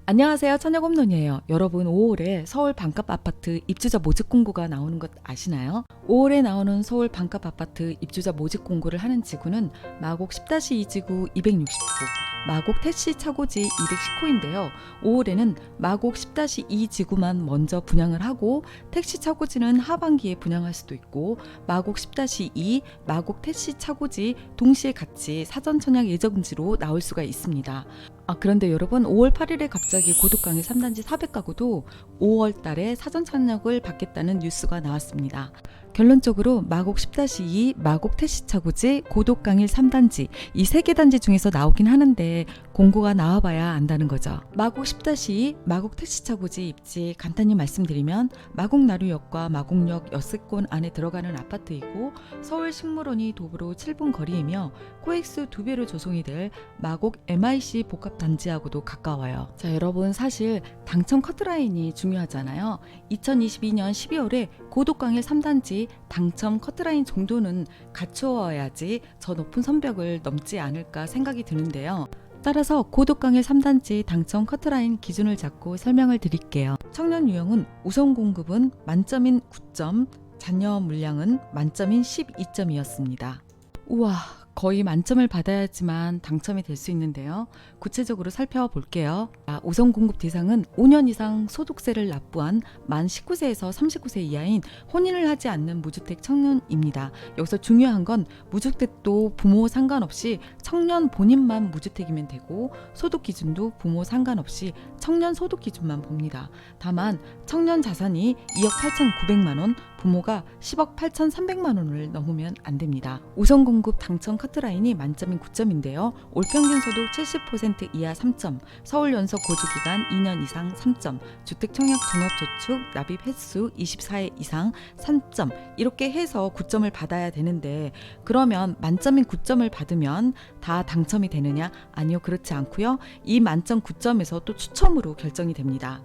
안녕하세요. 천여곰론이에요. 여러분 5월에 서울 반값 아파트 입주자 모집 공고가 나오는 것 아시나요? 5월에 나오는 서울 반값 아파트 입주자 모집 공고를 하는 지구는 마곡 10-2 지구 260호, 마곡 택시 차고지 210호인데요. 5월에는 마곡 10-2 지구만 먼저 분양을 하고 택시 차고지는 하반기에 분양할 수도 있고 마곡 10-2, 마곡 택시 차고지 동시에 같이 사전 청약 예정지로 나올 수가 있습니다. 그런데 여러분 5월 8일에 갑자기 고독강일 3단지 400가구도 5월 달에 사전 청약을 받겠다는 뉴스가 나왔습니다. 결론적으로 마곡 10-2, 마곡 택시차고지, 고독강일 3단지 이 3개 단지 중에서 나오긴 하는데 공고가 나와봐야 안다는 거죠. 마곡 10-2, 마곡 택시차고지 입지 간단히 말씀드리면 마곡 나루역과 마곡역 엿새권 안에 들어가는 아파트이고 서울식물원이 도보로 7분 거리이며 코엑스 2배로 조성이 될 마곡 MIC 복합단지하고도 가까워요. 자, 여러분 사실 당첨 커트라인이 중요하잖아요. 2022년 12월에 고독강일 3단지 당첨 커트라인 정도는 갖추어야지 저 높은 선벽을 넘지 않을까 생각이 드는데요. 따라서 고독강일 3단지 당첨 커트라인 기준을 잡고 설명을 드릴게요. 청년 유형은 우선 공급은 만점인 9점, 잔여 물량은 만점인 12점이었습니다. 우와, 거의 만점을 받아야지만 당첨이 될 수 있는데요. 구체적으로 살펴볼게요. 우선 공급 대상은 5년 이상 소득세를 납부한 만 19세에서 39세 이하인 혼인을 하지 않는 무주택 청년입니다. 여기서 중요한 건 무주택도 부모 상관없이 청년 본인만 무주택이면 되고 소득 기준도 부모 상관없이 청년 소득 기준만 봅니다. 다만 청년 자산이 2억 8,900만 원, 부모가 10억 8,300만 원을 넘으면 안 됩니다. 우선 공급 당첨 커트라인이 만점인 9점인데요. 올 평균 소득 70% 이하 3점, 서울 연속 거주기간 2년 이상 3점, 주택 청약 종합저축 납입 횟수 24회 이상 3점 이렇게 해서 9점을 받아야 되는데 그러면 만점인 9점을 받으면 다 당첨이 되느냐? 아니요, 그렇지 않고요. 이 만점 9점에서 또 추첨으로 결정이 됩니다.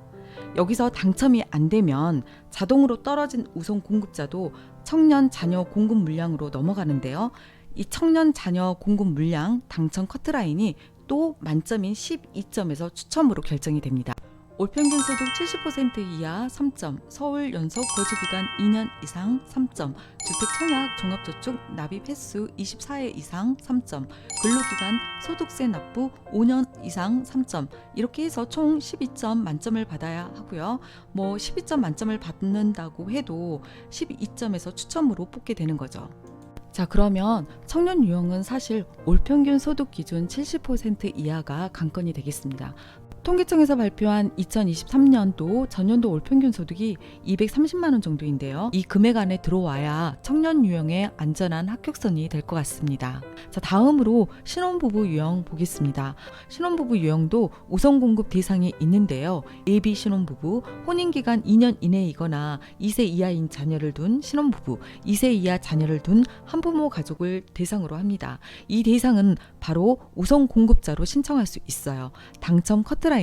여기서 당첨이 안 되면 자동으로 떨어진 우선 공급자도 청년 자녀 공급 물량으로 넘어가는데요. 이 청년 자녀 공급 물량 당첨 커트라인이 또 만점인 12점에서 추첨으로 결정이 됩니다. 올 평균 소득 70% 이하 3점, 서울 연속 거주기간 2년 이상 3점, 주택 청약 종합저축 납입 횟수 24회 이상 3점, 근로기간 소득세 납부 5년 이상 3점 이렇게 해서 총 12점 만점을 받아야 하고요. 12점 만점을 받는다고 해도 12점에서 추첨으로 뽑게 되는 거죠. 자, 그러면 청년 유형은 사실 올 평균 소득 기준 70% 이하가 관건이 되겠습니다. 통계청에서 발표한 2023년도 전년도 올 평균 소득이 230만 원 정도인데요. 이 금액 안에 들어와야 청년 유형의 안전한 합격선이 될 것 같습니다. 자, 다음으로 신혼부부 유형 보겠습니다. 신혼부부 유형도 우선 공급 대상이 있는데요. 예비 신혼부부, 혼인기간 2년 이내이거나 2세 이하인 자녀를 둔 신혼부부, 2세 이하 자녀를 둔 한부모 가족을 대상으로 합니다. 이 대상은 바로 우선 공급자로 신청할 수 있어요. 당첨 커트라인이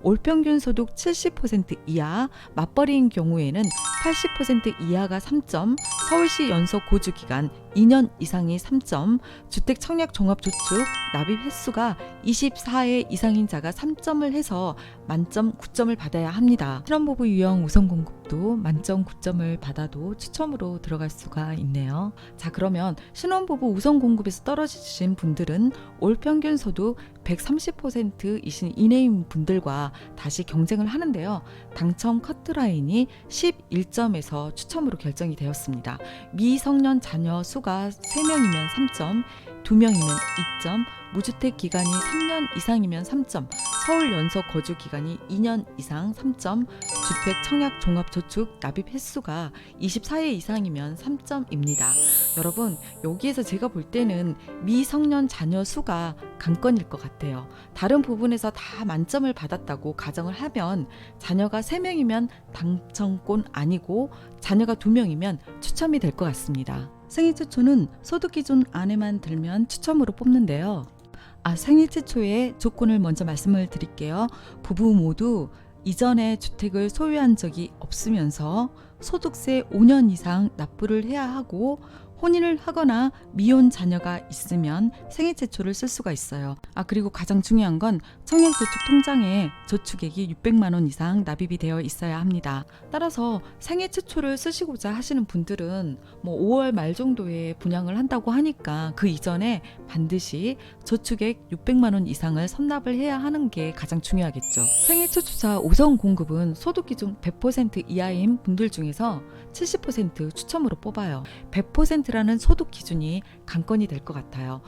올 평균 소득 70% 이하, 맞벌이인 경우에는 80% 이하가 3점, 서울시 연속 거주기간 2년 이상이 3점, 주택 청약 종합저축 납입 횟수가 24회 이상인 자가 3점을 해서 만점 9점을 받아야 합니다. 신혼부부 유형 우선 공급도 만점 9점을 받아도 추첨으로 들어갈 수가 있네요. 자, 그러면 신혼부부 우선 공급에서 떨어지신 분들은 올 평균 소득 130% 이내인 분들과 다시 경쟁을 하는데요. 당첨 커트라인이 11점에서 추첨으로 결정이 되었습니다. 미성년 자녀 수가 3명이면 3점, 2명이면 2점, 무주택 기간이 3년 이상이면 3점, 서울 연속 거주 기간이 2년 이상 3점, 주택 청약 종합저축 납입 횟수가 24회 이상이면 3점입니다. 여러분, 여기에서 제가 볼 때는 미성년 자녀 수가 관건일 것 같아요. 다른 부분에서 다 만점을 받았다고 가정을 하면 자녀가 3명이면 당첨권 아니고 자녀가 2명이면 추첨이 될 것 같습니다. 생애 최초는 소득 기준 안에만 들면 추첨으로 뽑는데요. 생애 최초의 조건을 먼저 말씀을 드릴게요. 부부 모두 이전에 주택을 소유한 적이 없으면서 소득세 5년 이상 납부를 해야 하고 혼인을 하거나 미혼 자녀가 있으면 생애 최초를 쓸 수가 있어요. 그리고 가장 중요한 건 청약저축 통장에 저축액이 600만 원 이상 납입이 되어 있어야 합니다. 따라서 생애 최초를 쓰시고자 하시는 분들은 5월 말 정도에 분양을 한다고 하니까 그 이전에 반드시 저축액 600만 원 이상을 선납을 해야 하는 게 가장 중요하겠죠. 생애 최초자 우선 공급은 소득 기준 100% 이하인 분들 중에서 70% 추첨으로 뽑아요. 100%라는 소득 기준이 관건이 될 것 같아요.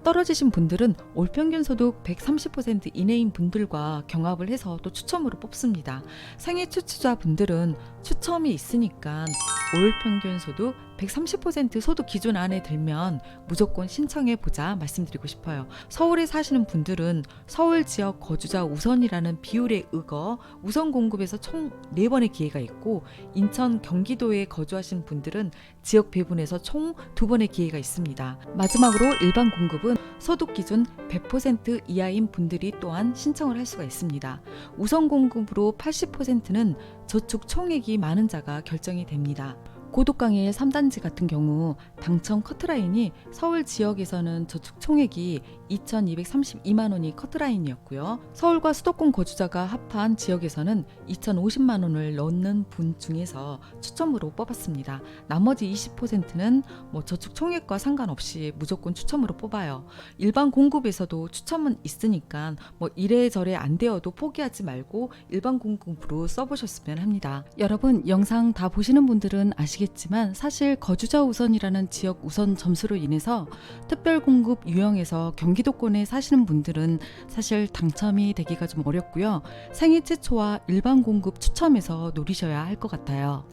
떨어지신 분들은 올 평균 소득 130% 이내인 분들과 경합을 해서 또 추첨으로 뽑습니다. 생애 최초자 분들은 추첨이 있으니까 올 평균 소득 130% 소득 기준 안에 들면 무조건 신청해 보자 말씀드리고 싶어요. 서울에 사시는 분들은 서울 지역 거주자 우선이라는 비율에 의거 우선 공급에서 총 4번의 기회가 있고, 인천 경기도에 거주하신 분들은 지역 배분에서 총 2번의 기회가 있습니다. 마지막으로 일반 공급은 소득 기준 100% 이하인 분들이 또한 신청을 할 수가 있습니다. 우선 공급으로 80%는 저축 총액이 많은 자가 결정이 됩니다. 고독강의 3단지 같은 경우 당첨 커트라인이 서울 지역에서는 저축 총액이 2,232만 원이 커트라인이었고요. 서울과 수도권 거주자가 합한 지역에서는 2,050만 원을 넣는 분 중에서 추첨으로 뽑았습니다. 나머지 20%는 저축 총액과 상관없이 무조건 추첨으로 뽑아요. 일반 공급에서도 추첨은 있으니까 이래저래 안 되어도 포기하지 말고 일반 공급으로 써보셨으면 합니다. 여러분, 영상 다 보시는 분들은 아시겠지만 사실 거주자 우선이라는 지역 우선 점수로 인해서 특별 공급 유형에서 경기도권에 사시는 분들은 사실 당첨이 되기가 좀 어렵고요. 생애 최초와 일반 공급 추첨에서 노리셔야 할 것 같아요.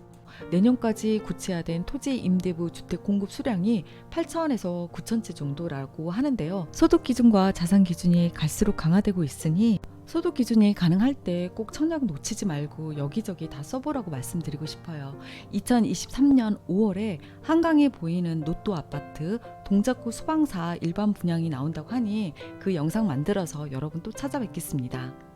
내년까지 구체화된 토지 임대부 주택 공급 수량이 8,000에서 9,000채 정도라고 하는데요. 소득 기준과 자산 기준이 갈수록 강화되고 있으니 소득 기준이 가능할 때 꼭 청약 놓치지 말고 여기저기 다 써보라고 말씀드리고 싶어요. 2023년 5월에 한강에 보이는 노또 아파트 동작구 소방사 일반 분양이 나온다고 하니 그 영상 만들어서 여러분 또 찾아뵙겠습니다.